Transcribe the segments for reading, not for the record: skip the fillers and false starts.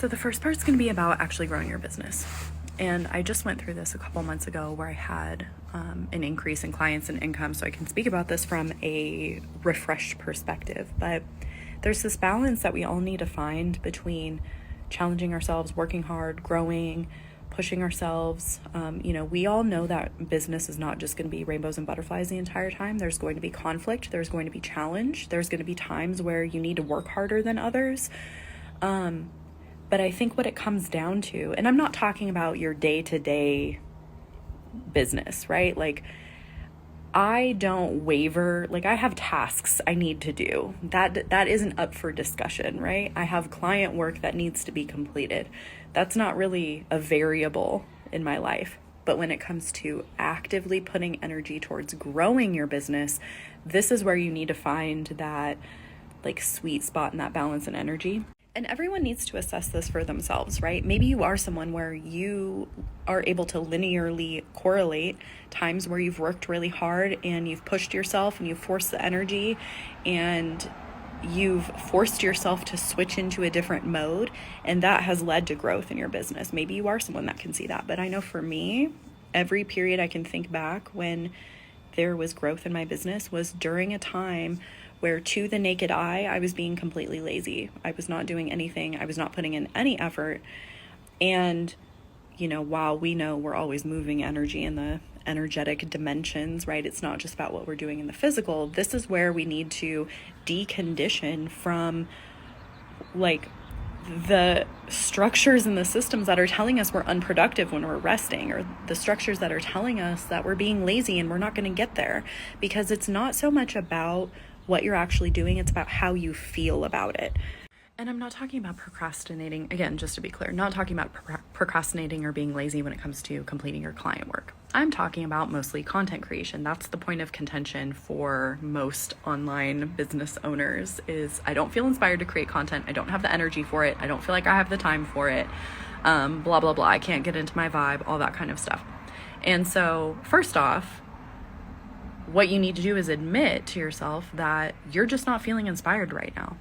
So the first part's going to be about actually growing your business. And I just went through this a couple months ago where I had an increase in clients and income, so I can speak about this from a refreshed perspective. But there's this balance that we all need to find between challenging ourselves, working hard, growing, pushing ourselves. We all know that business is not just going to be rainbows and butterflies the entire time. There's going to be conflict. There's going to be challenge. There's going to be times where you need to work harder than others. But I think what it comes down to, and I'm not talking about your day-to-day business, right? Like, I don't waver. Like, I have tasks I need to do. That isn't up for discussion, right? I have client work that needs to be completed. That's not really a variable in my life. But when it comes to actively putting energy towards growing your business, this is where you need to find that like sweet spot in that balance and energy. And everyone needs to assess this for themselves, right? Maybe you are someone where you are able to linearly correlate times where you've worked really hard and you've pushed yourself and you've forced the energy and you've forced yourself to switch into a different mode, and that has led to growth in your business. Maybe you are someone that can see that. But I know for me, every period I can think back when there was growth in my business was during a time where to the naked eye, I was being completely lazy. I was not doing anything. I was not putting in any effort. And, while we know we're always moving energy in the energetic dimensions, right? It's not just about what we're doing in the physical. This is where we need to decondition from like the structures and the systems that are telling us we're unproductive when we're resting, or the structures that are telling us that we're being lazy and we're not going to get there, because it's not so much about what you're actually doing, it's about how you feel about it. And I'm not talking about procrastinating, again, just to be clear, not talking about procrastinating or being lazy when it comes to completing your client work. I'm talking about mostly content creation. That's the point of contention for most online business owners is I don't feel inspired to create content. I don't have the energy for it. I don't feel like I have the time for it. Blah, blah, blah. I can't get into my vibe, all that kind of stuff. And so first off, what you need to do is admit to yourself that you're just not feeling inspired right now.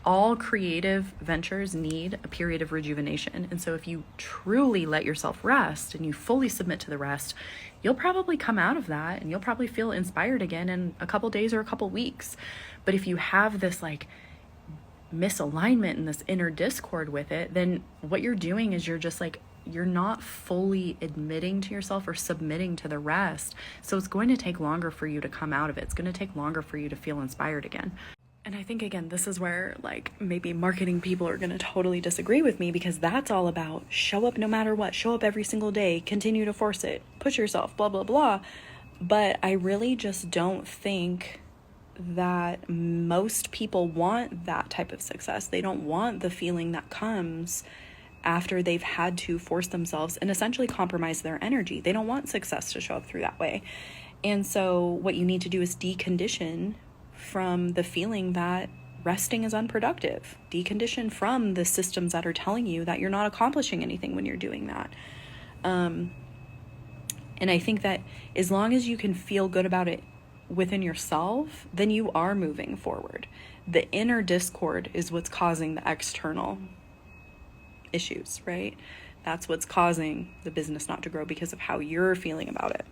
All creative ventures need a period of rejuvenation. And so if you truly let yourself rest and you fully submit to the rest, you'll probably come out of that and you'll probably feel inspired again in a couple days or a couple weeks. But if you have this like misalignment and this inner discord with it, then what you're doing is you're not fully admitting to yourself or submitting to the rest. So it's going to take longer for you to come out of it. It's going to take longer for you to feel inspired again. And I think, again, this is where like maybe marketing people are going to totally disagree with me, because that's all about show up no matter what, show up every single day, continue to force it, push yourself, blah, blah, blah. But I really just don't think that most people want that type of success. They don't want the feeling that comes after they've had to force themselves and essentially compromise their energy. They don't want success to show up through that way. And so what you need to do is decondition from the feeling that resting is unproductive. Decondition from the systems that are telling you that you're not accomplishing anything when you're doing that. And I think that as long as you can feel good about it within yourself, then you are moving forward. The inner discord is what's causing the external issues, right? That's what's causing the business not to grow, because of how you're feeling about it.